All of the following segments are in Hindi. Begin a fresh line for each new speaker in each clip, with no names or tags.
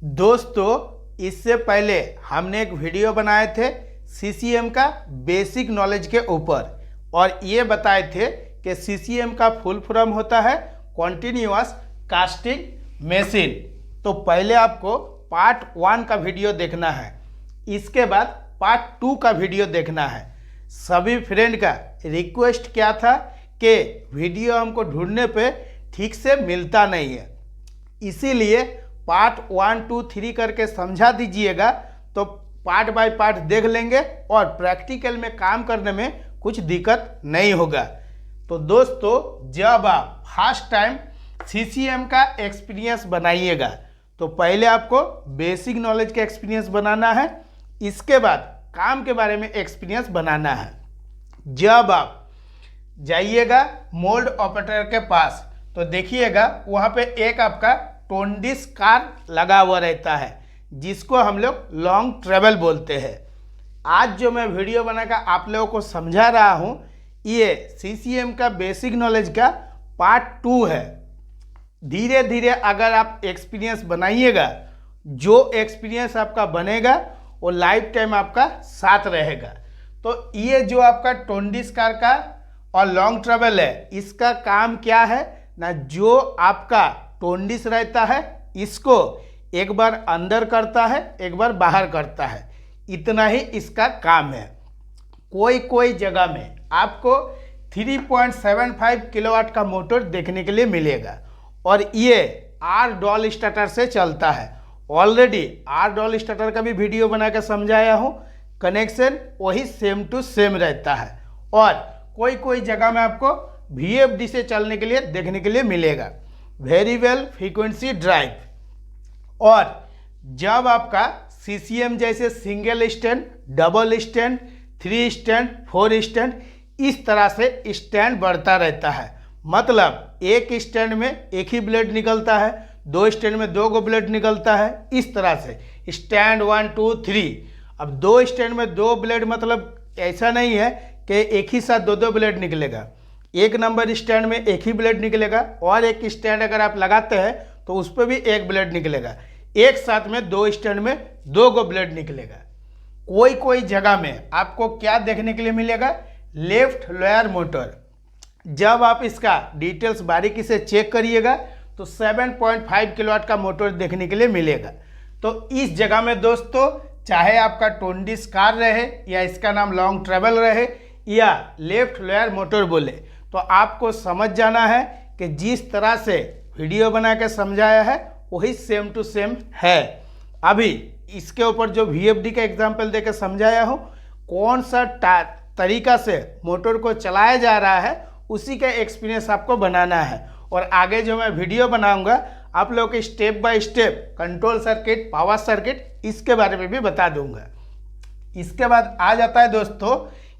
दोस्तों, इससे पहले हमने एक वीडियो बनाए थे सीसीएम का बेसिक नॉलेज के ऊपर और ये बताए थे कि सीसीएम का फुल फॉर्म होता है कॉन्टिन्यूअस कास्टिंग मशीन। तो पहले आपको पार्ट 1 का वीडियो देखना है, इसके बाद पार्ट 2 का वीडियो देखना है। सभी फ्रेंड का रिक्वेस्ट क्या था कि वीडियो हमको ढूंढने पे ठीक से मिलता नहीं है, इसीलिए पार्ट 1, 2, 3 करके समझा दीजिएगा तो पार्ट बाय पार्ट देख लेंगे और प्रैक्टिकल में काम करने में कुछ दिक्कत नहीं होगा। तो दोस्तों, जब आप फर्स्ट टाइम सीसीएम का एक्सपीरियंस बनाइएगा तो पहले आपको बेसिक नॉलेज का एक्सपीरियंस बनाना है, इसके बाद काम के बारे में एक्सपीरियंस बनाना है। जब आप जाइएगा मोल्ड ऑपरेटर के पास तो देखिएगा वहाँ पे एक आपका टोंडिस कार लगा हुआ रहता है जिसको हम लोग लॉन्ग ट्रेवल बोलते हैं। आज जो मैं वीडियो बनाकर आप लोगों को समझा रहा हूँ ये सीसीएम का बेसिक नॉलेज का पार्ट 2 है। धीरे धीरे अगर आप एक्सपीरियंस बनाइएगा, जो एक्सपीरियंस आपका बनेगा वो लाइफ टाइम आपका साथ रहेगा। तो ये जो आपका टोंडिस कार का और लॉन्ग ट्रेवल है, इसका काम क्या है ना, जो आपका टोंडिस रहता है इसको एक बार अंदर करता है, एक बार बाहर करता है, इतना ही इसका काम है। कोई कोई जगह में आपको 3.75 किलोवाट का मोटर देखने के लिए मिलेगा और ये आर डॉल स्टार्टर से चलता है। ऑलरेडी आर डॉल स्टार्टर का भी वीडियो बना कर समझाया हूँ, कनेक्शन वही सेम टू सेम रहता है। और कोई कोई जगह में आपको VFD से चलने के लिए देखने के लिए मिलेगा, वेरिएबल फ्रीक्वेंसी ड्राइव। और जब आपका सीसीएम जैसे single stand, double stand, 3 stand, 4 stand, इस तरह से स्टैंड बढ़ता रहता है। मतलब एक स्टैंड में एक ही ब्लेड निकलता है, 2 स्टैंड में 2 गो ब्लेड निकलता है, इस तरह से स्टैंड 1, 2, 3। अब 2 स्टैंड में 2 ब्लेड मतलब ऐसा नहीं है कि एक ही साथ 2 ब्लेड निकलेगा। एक नंबर स्टैंड में एक ही ब्लेड निकलेगा और एक स्टैंड अगर आप लगाते हैं तो उस पर भी एक ब्लेड निकलेगा। एक साथ में 2 स्टैंड में 2 गो ब्लेड निकलेगा। कोई कोई जगह में आपको क्या देखने के लिए मिलेगा, लेफ्ट लोअर मोटर। जब आप इसका डिटेल्स बारीकी से चेक करिएगा तो 7.5 किलोवाट का मोटर देखने के लिए मिलेगा। तो इस जगह में दोस्तों, चाहे आपका टोंडिस कार रहे या इसका नाम लॉन्ग ट्रेवल रहे या लेफ्ट लोअर मोटर बोले, तो आपको समझ जाना है कि जिस तरह से वीडियो बना के समझाया है वही सेम टू सेम है। अभी इसके ऊपर जो VFD का एग्जाम्पल देकर समझाया हूँ, कौन सा तरीका से मोटर को चलाया जा रहा है उसी का एक्सपीरियंस आपको बनाना है। और आगे जो मैं वीडियो बनाऊंगा आप लोगों के step by step control circuit, power circuit, इसके बारे में भी बता दूंगा। इसके बाद आ जाता है दोस्तों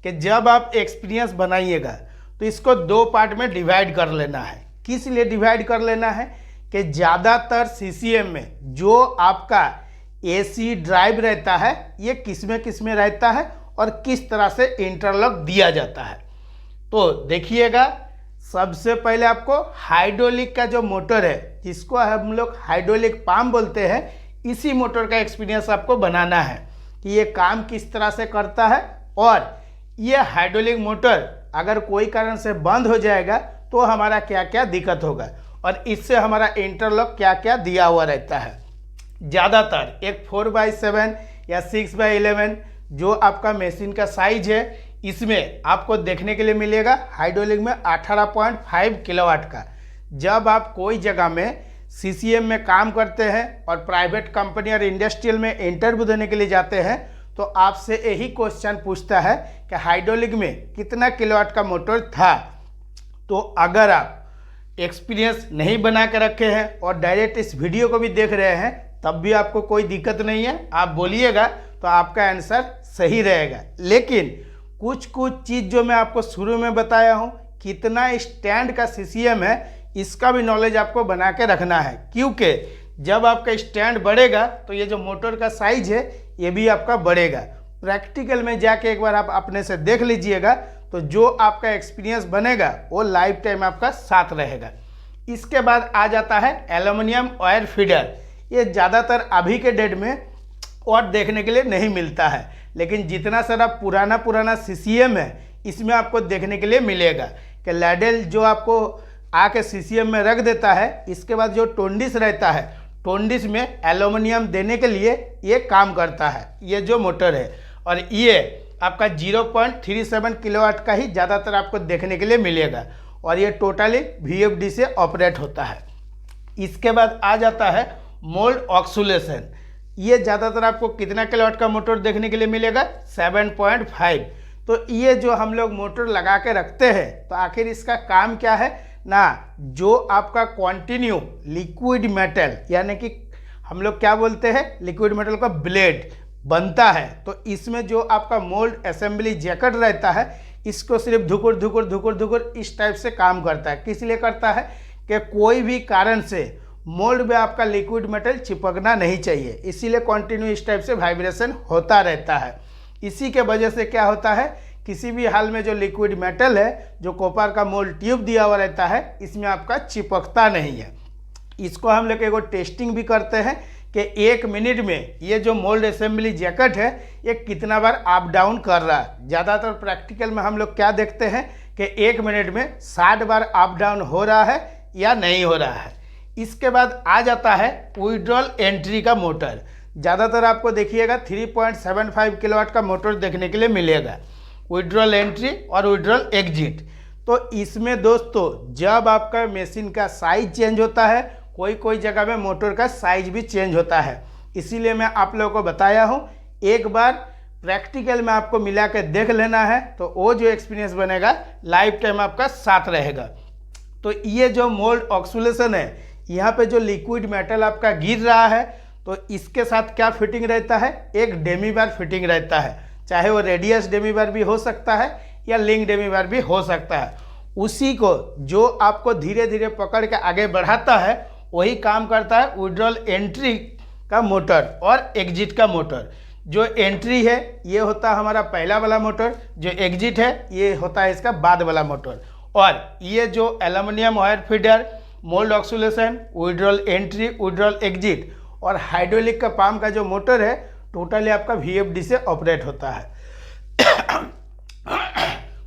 कि जब आप एक्सपीरियंस बनाइएगा तो इसको 2 पार्ट में डिवाइड कर लेना है। किस लिए डिवाइड कर लेना है कि ज़्यादातर सीसीएम में जो आपका AC ड्राइव रहता है ये किस में रहता है और किस तरह से इंटरलॉक दिया जाता है। तो देखिएगा, सबसे पहले आपको हाइड्रोलिक का जो मोटर है, जिसको हम लोग हाइड्रोलिक पंप बोलते हैं, इसी मोटर का एक्सपीरियंस आपको बनाना है कि ये काम किस तरह से करता है। और ये हाइड्रोलिक मोटर अगर कोई कारण से बंद हो जाएगा तो हमारा क्या क्या दिक्कत होगा और इससे हमारा इंटरलॉक क्या क्या दिया हुआ रहता है। ज़्यादातर एक 4x7 या 6x11 जो आपका मशीन का साइज है, इसमें आपको देखने के लिए मिलेगा हाइड्रोलिक में 18.5 किलोवाट का। जब आप कोई जगह में सीसीएम में काम करते हैं और प्राइवेट कंपनी और इंडस्ट्रियल में इंटरव्यू देने के लिए जाते हैं तो आपसे यही क्वेश्चन पूछता है कि हाइड्रोलिक में कितना किलोवाट का मोटर था। तो अगर आप एक्सपीरियंस नहीं बना के रखे हैं और डायरेक्ट इस वीडियो को भी देख रहे हैं तब भी आपको कोई दिक्कत नहीं है, आप बोलिएगा तो आपका आंसर सही रहेगा। लेकिन कुछ चीज़ जो मैं आपको शुरू में बताया हूँ, कितना स्टैंड का सीसीएम है, इसका भी नॉलेज आपको बना के रखना है, क्योंकि जब आपका स्टैंड बढ़ेगा तो ये जो मोटर का साइज है ये भी आपका बढ़ेगा। प्रैक्टिकल में जाके एक बार आप अपने से देख लीजिएगा तो जो आपका एक्सपीरियंस बनेगा वो लाइफ टाइम आपका साथ रहेगा। इसके बाद आ जाता है एल्युमिनियम वायर फीडर। ये ज़्यादातर अभी के डेट में और देखने के लिए नहीं मिलता है, लेकिन जितना सारा पुराना CCM है इसमें आपको देखने के लिए मिलेगा कि लैडल जो आपको आके CCM में रख देता है, इसके बाद जो टोंडिस रहता है, टोंडिस में एल्यूमिनियम देने के लिए ये काम करता है ये जो मोटर है। और ये आपका 0.37 किलोवाट का ही ज़्यादातर आपको देखने के लिए मिलेगा और ये टोटली VFD से ऑपरेट होता है। इसके बाद आ जाता है मोल्ड ऑक्सीलेशन। ये ज़्यादातर आपको कितना किलोवाट का मोटर देखने के लिए मिलेगा? 7.5। तो ये जो हम लोग मोटर लगा के रखते हैं तो आखिर इसका काम क्या है ना, जो आपका कॉन्टिन्यू लिक्विड मेटल यानी कि हम लोग क्या बोलते हैं, लिक्विड मेटल का ब्लेड बनता है, तो इसमें जो आपका मोल्ड असेंबली जैकेट रहता है इसको सिर्फ धुकुर धुकुर धुकुर धुकुर इस टाइप से काम करता है। किस लिए करता है कि कोई भी कारण से मोल्ड में आपका लिक्विड मेटल चिपकना नहीं चाहिए, इसीलिए कंटिन्यू इस टाइप से वाइब्रेशन होता रहता है। इसी के वजह से क्या होता है, किसी भी हाल में जो लिक्विड मेटल है, जो कॉपर का मोल्ड ट्यूब दिया हुआ रहता है, इसमें आपका चिपकता नहीं है। इसको हम लोग एगो टेस्टिंग भी करते हैं कि 1 मिनट में ये जो मोल्ड असेंबली जैकेट है ये कितना बार अप डाउन कर रहा है। ज़्यादातर प्रैक्टिकल में हम लोग क्या देखते हैं कि 1 मिनट में 60 बार अप डाउन हो रहा है या नहीं हो रहा है। इसके बाद आ जाता है विड्रॉल एंट्री का मोटर। ज़्यादातर आपको देखिएगा 3.75 किलोवाट का मोटर देखने के लिए मिलेगा, विड्रॉल एंट्री और विड्रॉल एग्जिट। तो इसमें दोस्तों जब आपका मशीन का साइज चेंज होता है, कोई जगह में मोटर का साइज भी चेंज होता है, इसीलिए मैं आप लोगों को बताया हूँ। एक बार प्रैक्टिकल में आपको मिला के देख लेना है तो वो जो एक्सपीरियंस बनेगा लाइफ टाइम आपका साथ रहेगा। तो ये जो मोल्ड ऑक्सीलेशन है, यहाँ पे जो लिक्विड मेटल आपका गिर रहा है तो इसके साथ क्या फिटिंग रहता है, एक डेमी बार फिटिंग रहता है, चाहे वो रेडियस डेमी बार भी हो सकता है या लिंक डेमी बार भी हो सकता है। उसी को जो आपको धीरे धीरे पकड़ के आगे बढ़ाता है वही काम करता है विड्रॉल एंट्री का मोटर और एग्जिट का मोटर। जो एंट्री है ये होता है हमारा पहला वाला मोटर, जो एग्जिट है ये होता है इसका बाद वाला मोटर। और ये जो aluminium wire feeder, mould oscillation, withdrawal entry, withdrawal exit और हाइड्रोलिक का पंप का जो मोटर है टोटली आपका VFD से ऑपरेट होता है।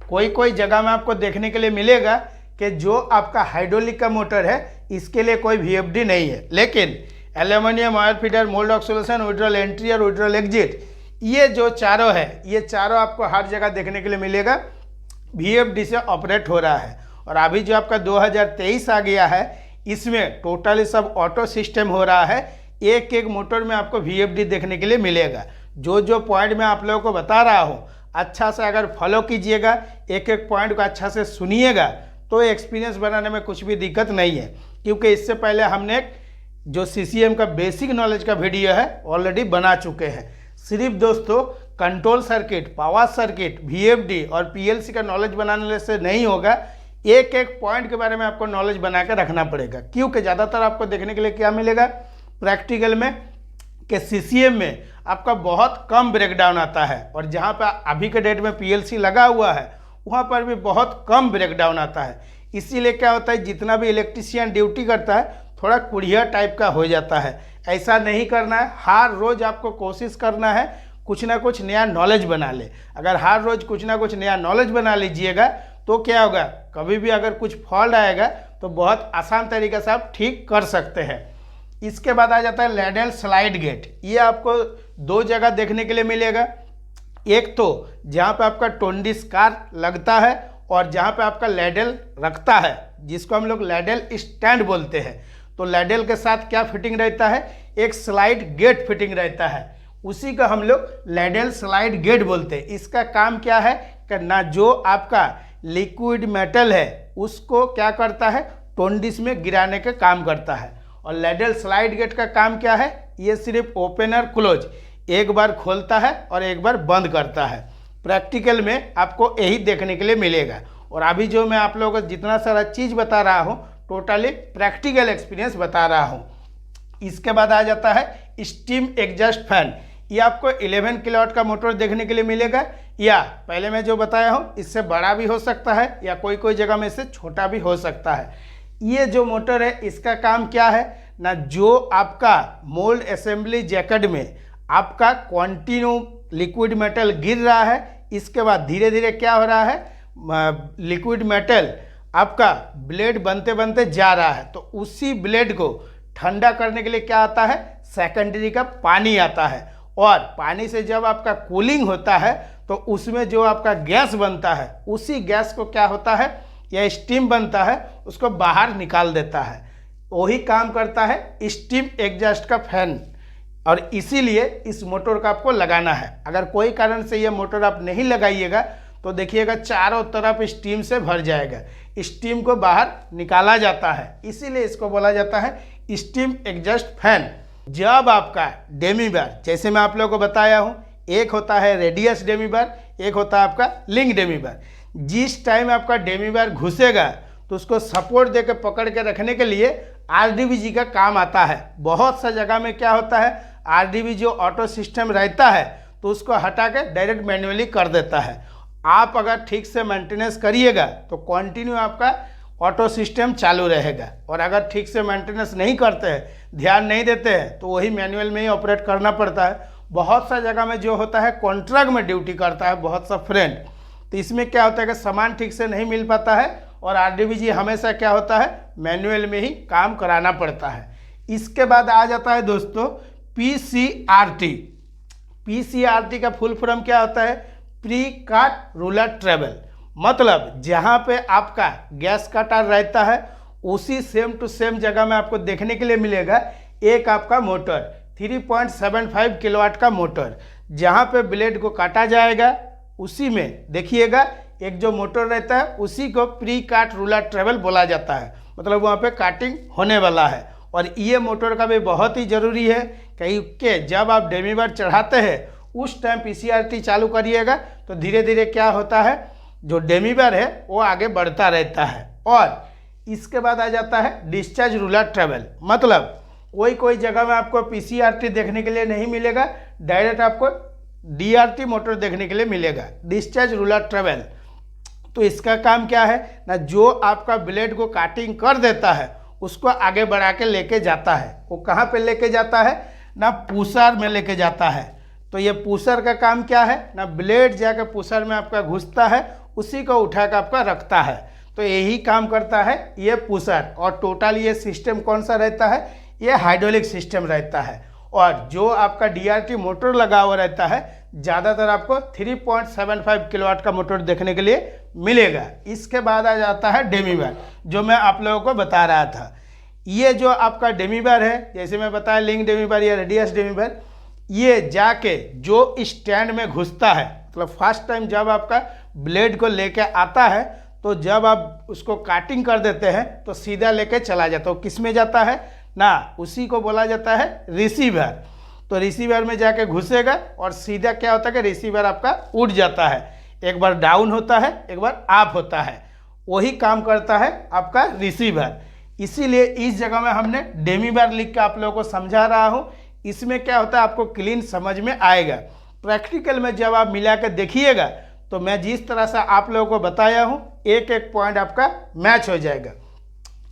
कोई जगह में आपको देखने के लिए मिलेगा कि जो आपका हाइड्रोलिक का मोटर है इसके लिए कोई VFD नहीं है, लेकिन aluminium oil feeder, mould oscillation, withdrawal entry और विड्रॉल एग्जिट, ये जो चारों है ये चारों आपको हर जगह देखने के लिए मिलेगा, VFD से ऑपरेट हो रहा है। और अभी जो आपका 2023 आ गया है इसमें टोटली सब ऑटो सिस्टम हो रहा है। एक एक मोटर में आपको VFD देखने के लिए मिलेगा। जो पॉइंट मैं आप लोगों को बता रहा हूँ अच्छा से अगर फॉलो कीजिएगा, एक एक पॉइंट को अच्छा से सुनिएगा तो एक्सपीरियंस बनाने में कुछ भी दिक्कत नहीं है, क्योंकि इससे पहले हमने जो CCM का बेसिक नॉलेज का वीडियो है ऑलरेडी बना चुके हैं। सिर्फ दोस्तों control circuit, power circuit, VFD और PLC का नॉलेज बनाने से नहीं होगा, एक एक पॉइंट के बारे में आपको नॉलेज बना के रखना पड़ेगा। क्योंकि ज़्यादातर आपको देखने के लिए क्या मिलेगा प्रैक्टिकल में कि CCM में आपका बहुत कम ब्रेकडाउन आता है, और जहाँ पर अभी के डेट में PLC लगा हुआ है वहाँ पर भी बहुत कम ब्रेकडाउन आता है। इसीलिए क्या होता है, जितना भी इलेक्ट्रीशियन ड्यूटी करता है थोड़ा कुढ़िया टाइप का हो जाता है। ऐसा नहीं करना है, हर रोज़ आपको कोशिश करना है कुछ ना कुछ नया नॉलेज बना ले। अगर हर रोज़ कुछ ना कुछ नया नॉलेज बना लीजिएगा तो क्या होगा, कभी भी अगर कुछ फॉल्ट आएगा तो बहुत आसान तरीके से आप ठीक कर सकते हैं। इसके बाद आ जाता है लैडल स्लाइड गेट। ये आपको 2 जगह देखने के लिए मिलेगा, एक तो जहाँ पे आपका टोंडिस कार लगता है और जहाँ पे आपका लैडल रखता है, जिसको हम लोग लैडल स्टैंड बोलते हैं। तो लैडल के साथ क्या फिटिंग रहता है, एक स्लाइड गेट फिटिंग रहता है, उसी का हम लोग लैडल स्लाइड गेट बोलते हैं। इसका काम क्या है कि ना जो आपका लिक्विड मेटल है उसको क्या करता है, टोंडिस में गिराने का काम करता है। और लैडल स्लाइड गेट का काम क्या है, ये सिर्फ ओपनर क्लोज, एक बार खोलता है और एक बार बंद करता है। प्रैक्टिकल में आपको यही देखने के लिए मिलेगा। और अभी जो मैं आप लोगों को जितना सारा चीज़ बता रहा हूँ टोटली प्रैक्टिकल एक्सपीरियंस बता रहा हूँ। इसके बाद आ जाता है स्टीम एग्जॉस्ट फैन। ये आपको 11 किलोवाट का मोटर देखने के लिए मिलेगा, या पहले मैं जो बताया हूँ इससे बड़ा भी हो सकता है या कोई जगह में इससे छोटा भी हो सकता है। ये जो मोटर है इसका काम क्या है ना जो आपका मोल्ड असेंबली जैकेट में आपका कंटिन्यू लिक्विड मेटल गिर रहा है, इसके बाद धीरे धीरे क्या हो रहा है, लिक्विड मेटल आपका ब्लेड बनते बनते जा रहा है, तो उसी ब्लेड को ठंडा करने के लिए क्या आता है, सेकेंडरी का पानी आता है। और पानी से जब आपका कूलिंग होता है तो उसमें जो आपका गैस बनता है, उसी गैस को क्या होता है, या स्टीम बनता है, उसको बाहर निकाल देता है। वही काम करता है स्टीम एग्जॉस्ट का फैन, और इसीलिए इस मोटर का आपको लगाना है। अगर कोई कारण से ये मोटर आप नहीं लगाइएगा तो देखिएगा चारों तरफ स्टीम से भर जाएगा, स्टीम को बाहर निकाला जाता है, इसीलिए इसको बोला जाता है स्टीम एग्जॉस्ट फैन। जब आपका डेमी बार, जैसे मैं आप लोगों को बताया हूँ, एक होता है रेडियस डेमी बार, एक होता है आपका लिंक डेमी बार। जिस टाइम आपका डेमी बार घुसेगा तो उसको सपोर्ट देकर पकड़ के रखने के लिए आरडीबीजी का काम आता है। बहुत सा जगह में क्या होता है, आरडीबी जो ऑटो सिस्टम रहता है तो उसको हटा के डायरेक्ट मैन्युअली कर देता है। आप अगर ठीक से मेंटेनेंस करिएगा तो कंटिन्यू आपका ऑटो सिस्टम चालू रहेगा, और अगर ठीक से मेंटेनेंस नहीं करते हैं, ध्यान नहीं देते हैं, तो वही मैनुअल में ही ऑपरेट करना पड़ता है। बहुत सा जगह में जो होता है कॉन्ट्रैक्ट में ड्यूटी करता है बहुत सा फ्रेंड, तो इसमें क्या होता है कि सामान ठीक से नहीं मिल पाता है, और आरडीबीजी हमेशा क्या होता है, मैनुअल में ही काम कराना पड़ता है। इसके बाद आ जाता है दोस्तों पीसीआरटी। पीसीआरटी का फुल फॉर्म क्या होता है, प्री काट रूलर ट्रेवल। मतलब जहाँ पे आपका गैस कटर रहता है उसी सेम टू सेम जगह में आपको देखने के लिए मिलेगा एक आपका मोटर 3.75 किलोवाट का मोटर। जहाँ पे ब्लेड को काटा जाएगा उसी में देखिएगा एक जो मोटर रहता है उसी को प्री काट रूलर ट्रेवल बोला जाता है। मतलब वहाँ पे काटिंग होने वाला है, और ये मोटर का भी बहुत ही ज़रूरी है क्योंकि जब आप डेमी बार चढ़ाते हैं उस टाइम पीसीआरटी चालू करिएगा तो धीरे धीरे क्या होता है, जो डेमी बार है वो आगे बढ़ता रहता है। और इसके बाद आ जाता है डिस्चार्ज रूलर ट्रेवल। मतलब कोई जगह में आपको पीसीआरटी देखने के लिए नहीं मिलेगा, डायरेक्ट आपको डीआरटी मोटर देखने के लिए मिलेगा, डिस्चार्ज रूलर ट्रेवल। तो इसका काम क्या है ना, जो आपका ब्लेड को काटिंग कर देता है उसको आगे बढ़ा के लेके जाता है। वो कहाँ पे लेके जाता है ना, पुशर में लेके जाता है। तो ये पुशर का काम क्या है ना, ब्लेड जाकर पुशर में आपका घुसता है, उसी को उठा कर आपका रखता है। तो यही काम करता है ये पुशर। और टोटल ये सिस्टम कौन सा रहता है, ये हाइड्रोलिक सिस्टम रहता है। और जो आपका डीआरटी मोटर लगा हुआ रहता है ज़्यादातर आपको 3.75 किलोवाट का मोटर देखने के लिए मिलेगा। इसके बाद आ जाता है डेमी बार, जो मैं आप लोगों को बता रहा था। ये जो आपका डेमी बार है, जैसे मैं बताया लिंक डेमी बार या रेडियस डेमी बार, ये जाके जो स्टैंड में घुसता है, मतलब फर्स्ट टाइम जब आपका ब्लेड को लेके आता है तो जब आप उसको काटिंग कर देते हैं तो सीधा लेके चला जाता है। किस में जाता है ना, उसी को बोला जाता है रिसीवर। तो रिसीवर में जाके घुसेगा और सीधा क्या होता है कि रिसीवर आपका उठ जाता है, एक बार डाउन होता है एक बार अप होता है, वही काम करता है आपका रिसीवर। इसीलिए इस जगह में हमने डेमी बार लिख के आप लोगों को समझा रहा हूँ। इसमें क्या होता है आपको क्लीन समझ में आएगा। प्रैक्टिकल में जब आप मिला के देखिएगा तो मैं जिस तरह से आप लोगों को बताया हूँ एक एक पॉइंट आपका मैच हो जाएगा।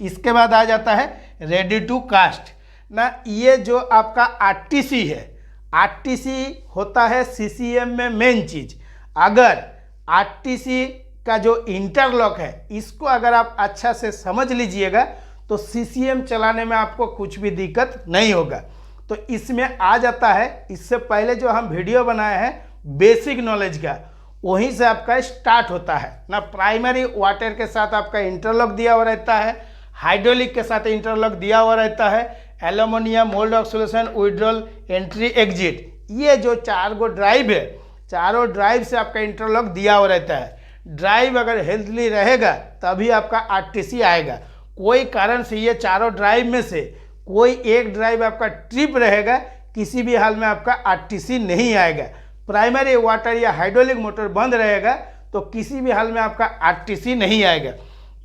इसके बाद आ जाता है रेडी टू कास्ट ना। ये जो आपका आरटीसी है, आरटीसी होता है सीसीएम में मेन चीज। अगर आरटीसी का जो इंटरलॉक है इसको अगर आप अच्छा से समझ लीजिएगा तो सीसीएम चलाने में आपको कुछ भी दिक्कत नहीं होगा। तो इसमें आ जाता है, इससे पहले जो हम वीडियो बनाए हैं बेसिक नॉलेज का, वहीं से आपका स्टार्ट होता है ना। प्राइमरी वाटर के साथ आपका इंटरलॉक दिया हुआ रहता है, हाइड्रोलिक के साथ इंटरलॉक दिया हुआ रहता है, aluminium mould oxidation withdrawal entry exit, ये जो 4 गो ड्राइव है, चारों ड्राइव से आपका इंटरलॉक दिया हुआ रहता है। ड्राइव अगर हेल्थली रहेगा तभी आपका आरटीसी आएगा। कोई कारण से ये चारों ड्राइव में से कोई एक ड्राइव आपका ट्रिप रहेगा, किसी भी हाल में आपका आरटीसी नहीं आएगा। प्राइमरी वाटर या हाइड्रोलिक मोटर बंद रहेगा तो किसी भी हाल में आपका आरटीसी नहीं आएगा।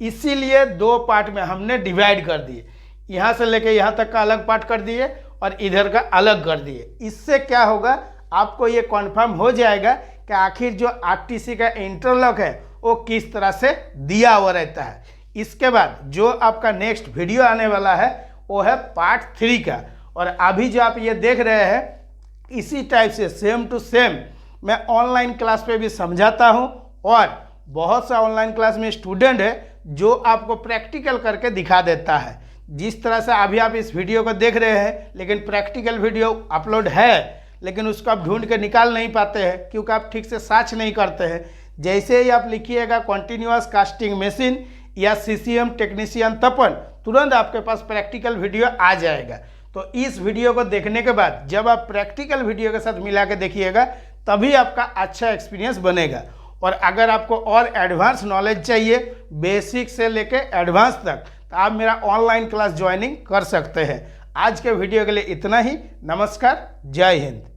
इसीलिए 2 पार्ट में हमने डिवाइड कर दिए, यहाँ से लेके यहाँ तक का अलग पार्ट कर दिए और इधर का अलग कर दिए। इससे क्या होगा, आपको ये कन्फर्म हो जाएगा कि आखिर जो आरटीसी का इंटरलॉक है वो किस तरह से दिया हुआ रहता है। इसके बाद जो आपका नेक्स्ट वीडियो आने वाला है वो है पार्ट 3 का। और अभी जो आप ये देख रहे हैं इसी टाइप से सेम टू सेम मैं ऑनलाइन क्लास पे भी समझाता हूँ, और बहुत सा ऑनलाइन क्लास में स्टूडेंट है जो आपको प्रैक्टिकल करके दिखा देता है। जिस तरह से अभी आप इस वीडियो को देख रहे हैं, लेकिन प्रैक्टिकल वीडियो अपलोड है लेकिन उसको आप ढूंढ के निकाल नहीं पाते हैं क्योंकि आप ठीक से सर्च नहीं करते हैं। जैसे ही आप लिखिएगा कॉन्टिन्यूअस कास्टिंग मशीन या CCM टेक्नीशियन तपन, तुरंत आपके पास प्रैक्टिकल वीडियो आ जाएगा। तो इस वीडियो को देखने के बाद जब आप प्रैक्टिकल वीडियो के साथ मिला के देखिएगा तभी आपका अच्छा एक्सपीरियंस बनेगा। और अगर आपको और एडवांस नॉलेज चाहिए बेसिक से लेके एडवांस तक, तो आप मेरा ऑनलाइन क्लास ज्वाइनिंग कर सकते हैं। आज के वीडियो के लिए इतना ही। नमस्कार, जय हिंद।